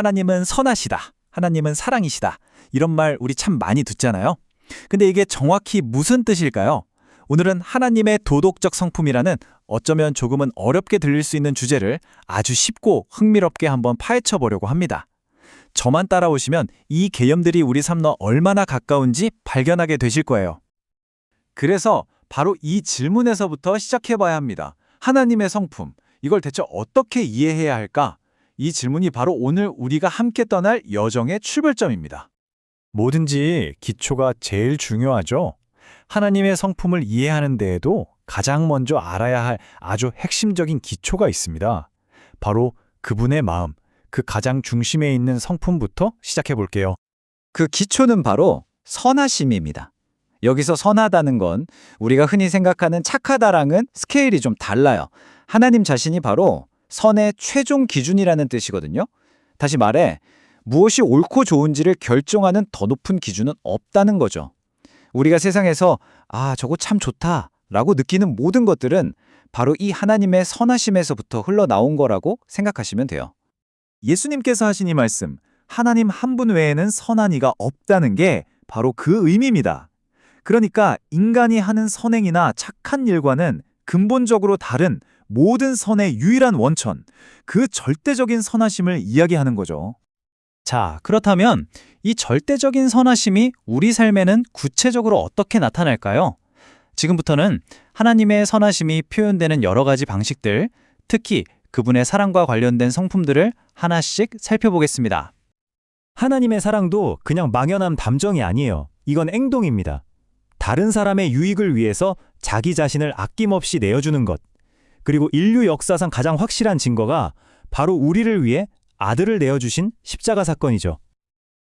하나님은 선하시다. 하나님은 사랑이시다. 이런 말 우리 참 많이 듣잖아요. 근데 이게 정확히 무슨 뜻일까요? 오늘은 하나님의 도덕적 성품이라는 어쩌면 조금은 어렵게 들릴 수 있는 주제를 아주 쉽고 흥미롭게 한번 파헤쳐 보려고 합니다. 저만 따라오시면 이 개념들이 우리 삶과 얼마나 가까운지 발견하게 되실 거예요. 그래서 바로 이 질문에서부터 시작해 봐야 합니다. 하나님의 성품, 이걸 대체 어떻게 이해해야 할까? 이 질문이 바로 오늘 우리가 함께 떠날 여정의 출발점입니다. 뭐든지 기초가 제일 중요하죠. 하나님의 성품을 이해하는 데에도 가장 먼저 알아야 할 아주 핵심적인 기초가 있습니다. 바로 그분의 마음, 그 가장 중심에 있는 성품부터 시작해 볼게요. 그 기초는 바로 선하심입니다. 여기서 선하다는 건 우리가 흔히 생각하는 착하다랑은 스케일이 좀 달라요. 하나님 자신이 바로 선의 최종 기준이라는 뜻이거든요. 다시 말해, 무엇이 옳고 좋은지를 결정하는 더 높은 기준은 없다는 거죠. 우리가 세상에서 저거 참 좋다 라고 느끼는 모든 것들은 바로 이 하나님의 선하심에서부터 흘러나온 거라고 생각하시면 돼요. 예수님께서 하신 이 말씀, 하나님 한 분 외에는 선한 이가 없다는 게 바로 그 의미입니다. 그러니까 인간이 하는 선행이나 착한 일과는 근본적으로 다른 모든 선의 유일한 원천, 그 절대적인 선하심을 이야기하는 거죠. 자, 그렇다면 이 절대적인 선하심이 우리 삶에는 구체적으로 어떻게 나타날까요? 지금부터는 하나님의 선하심이 표현되는 여러 가지 방식들, 특히 그분의 사랑과 관련된 성품들을 하나씩 살펴보겠습니다. 하나님의 사랑도 그냥 막연한 감정이 아니에요. 이건 행동입니다. 다른 사람의 유익을 위해서 자기 자신을 아낌없이 내어주는 것. 그리고 인류 역사상 가장 확실한 증거가 바로 우리를 위해 아들을 내어주신 십자가 사건이죠.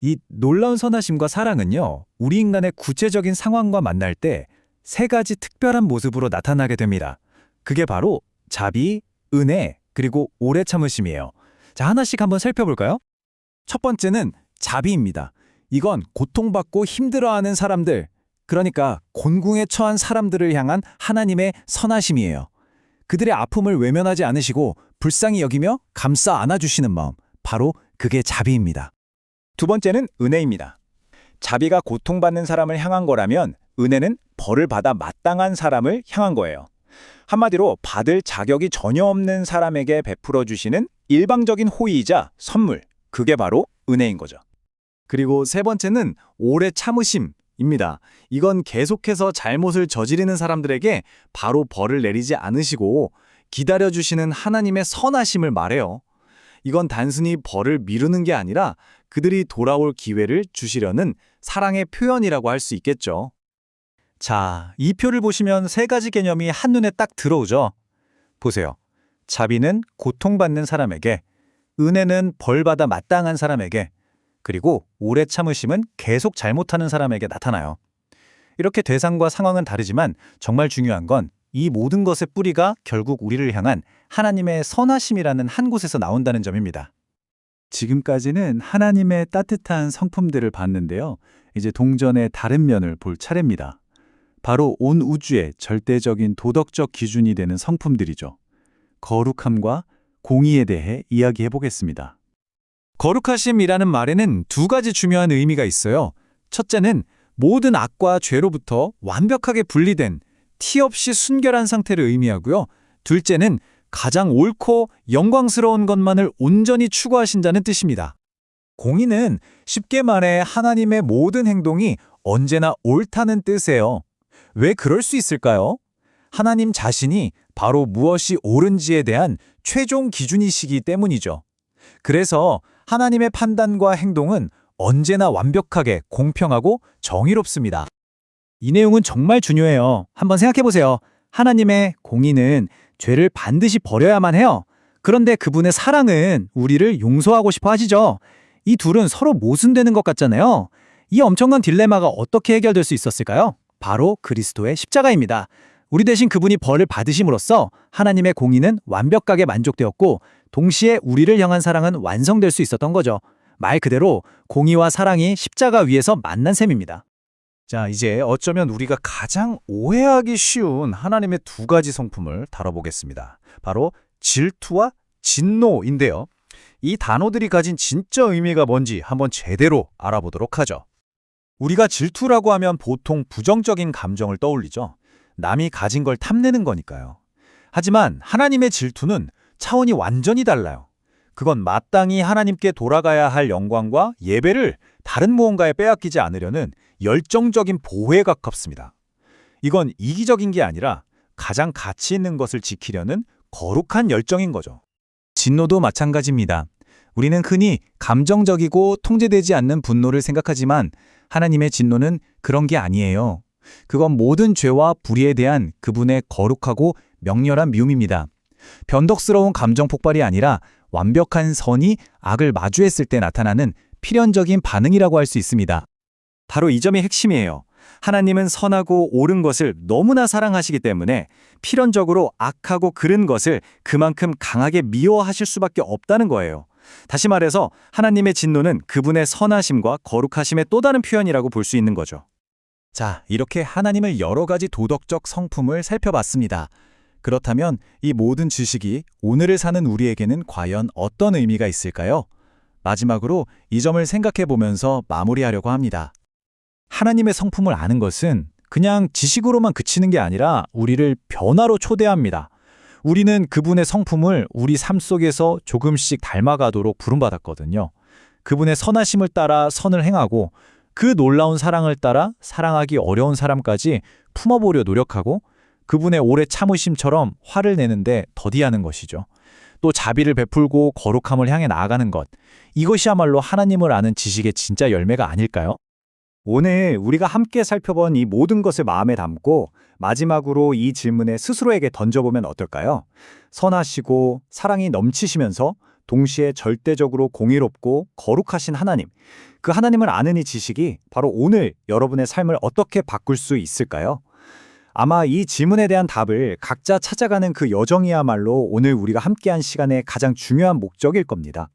이 놀라운 선하심과 사랑은요, 우리 인간의 구체적인 상황과 만날 때 세 가지 특별한 모습으로 나타나게 됩니다. 그게 바로 자비, 은혜, 그리고 오래 참으심이에요. 자, 하나씩 한번 살펴볼까요? 첫 번째는 자비입니다. 이건 고통받고 힘들어하는 사람들, 그러니까 곤궁에 처한 사람들을 향한 하나님의 선하심이에요. 그들의 아픔을 외면하지 않으시고 불쌍히 여기며 감싸 안아주시는 마음, 바로 그게 자비입니다. 두 번째는 은혜입니다. 자비가 고통받는 사람을 향한 거라면 은혜는 벌을 받아 마땅한 사람을 향한 거예요. 한마디로 받을 자격이 전혀 없는 사람에게 베풀어 주시는 일방적인 호의이자 선물, 그게 바로 은혜인 거죠. 그리고 세 번째는 오래 참으심입니다. 이건 계속해서 잘못을 저지르는 사람들에게 바로 벌을 내리지 않으시고 기다려주시는 하나님의 선하심을 말해요. 이건 단순히 벌을 미루는 게 아니라 그들이 돌아올 기회를 주시려는 사랑의 표현이라고 할 수 있겠죠. 자, 이 표를 보시면 세 가지 개념이 한눈에 딱 들어오죠. 보세요. 자비는 고통받는 사람에게, 은혜는 벌받아 마땅한 사람에게, 그리고 오래 참으심은 계속 잘못하는 사람에게 나타나요. 이렇게 대상과 상황은 다르지만 정말 중요한 건 이 모든 것의 뿌리가 결국 우리를 향한 하나님의 선하심이라는 한 곳에서 나온다는 점입니다. 지금까지는 하나님의 따뜻한 성품들을 봤는데요. 이제 동전의 다른 면을 볼 차례입니다. 바로 온 우주의 절대적인 도덕적 기준이 되는 성품들이죠. 거룩함과 공의에 대해 이야기해 보겠습니다. 거룩하심이라는 말에는 두 가지 중요한 의미가 있어요. 첫째는 모든 악과 죄로부터 완벽하게 분리된 티 없이 순결한 상태를 의미하고요. 둘째는 가장 옳고 영광스러운 것만을 온전히 추구하신다는 뜻입니다. 공의는 쉽게 말해 하나님의 모든 행동이 언제나 옳다는 뜻이에요. 왜 그럴 수 있을까요? 하나님 자신이 바로 무엇이 옳은지에 대한 최종 기준이시기 때문이죠. 그래서 하나님의 판단과 행동은 언제나 완벽하게 공평하고 정의롭습니다. 이 내용은 정말 중요해요. 한번 생각해 보세요. 하나님의 공의는 죄를 반드시 버려야만 해요. 그런데 그분의 사랑은 우리를 용서하고 싶어 하시죠. 이 둘은 서로 모순되는 것 같잖아요. 이 엄청난 딜레마가 어떻게 해결될 수 있었을까요? 바로 그리스도의 십자가입니다. 우리 대신 그분이 벌을 받으심으로써 하나님의 공의는 완벽하게 만족되었고 동시에 우리를 향한 사랑은 완성될 수 있었던 거죠. 말 그대로 공의와 사랑이 십자가 위에서 만난 셈입니다. 자, 이제 어쩌면 우리가 가장 오해하기 쉬운 하나님의 두 가지 성품을 다뤄보겠습니다. 바로 질투와 진노인데요. 이 단어들이 가진 진짜 의미가 뭔지 한번 제대로 알아보도록 하죠. 우리가 질투라고 하면 보통 부정적인 감정을 떠올리죠. 남이 가진 걸 탐내는 거니까요. 하지만 하나님의 질투는 차원이 완전히 달라요. 그건 마땅히 하나님께 돌아가야 할 영광과 예배를 다른 무언가에 빼앗기지 않으려는 열정적인 보호에 가깝습니다. 이건 이기적인 게 아니라 가장 가치 있는 것을 지키려는 거룩한 열정인 거죠. 진노도 마찬가지입니다. 우리는 흔히 감정적이고 통제되지 않는 분노를 생각하지만 하나님의 진노는 그런 게 아니에요. 그건 모든 죄와 불의에 대한 그분의 거룩하고 명렬한 미움입니다. 변덕스러운 감정 폭발이 아니라 완벽한 선이 악을 마주했을 때 나타나는 필연적인 반응이라고 할 수 있습니다. 바로 이 점이 핵심이에요. 하나님은 선하고 옳은 것을 너무나 사랑하시기 때문에 필연적으로 악하고 그른 것을 그만큼 강하게 미워하실 수밖에 없다는 거예요. 다시 말해서 하나님의 진노는 그분의 선하심과 거룩하심의 또 다른 표현이라고 볼 수 있는 거죠. 자, 이렇게 하나님을 여러 가지 도덕적 성품을 살펴봤습니다. 그렇다면 이 모든 지식이 오늘을 사는 우리에게는 과연 어떤 의미가 있을까요? 마지막으로 이 점을 생각해 보면서 마무리하려고 합니다. 하나님의 성품을 아는 것은 그냥 지식으로만 그치는 게 아니라 우리를 변화로 초대합니다. 우리는 그분의 성품을 우리 삶 속에서 조금씩 닮아가도록 부름받았거든요. 그분의 선하심을 따라 선을 행하고 그 놀라운 사랑을 따라 사랑하기 어려운 사람까지 품어보려 노력하고 그분의 오래 참으심처럼 화를 내는데 더디하는 것이죠. 또 자비를 베풀고 거룩함을 향해 나아가는 것. 이것이야말로 하나님을 아는 지식의 진짜 열매가 아닐까요? 오늘 우리가 함께 살펴본 이 모든 것을 마음에 담고 마지막으로 이 질문에 스스로에게 던져보면 어떨까요? 선하시고 사랑이 넘치시면서 동시에 절대적으로 공의롭고 거룩하신 하나님. 그 하나님을 아는 이 지식이 바로 오늘 여러분의 삶을 어떻게 바꿀 수 있을까요? 아마 이 질문에 대한 답을 각자 찾아가는 그 여정이야말로 오늘 우리가 함께한 시간의 가장 중요한 목적일 겁니다.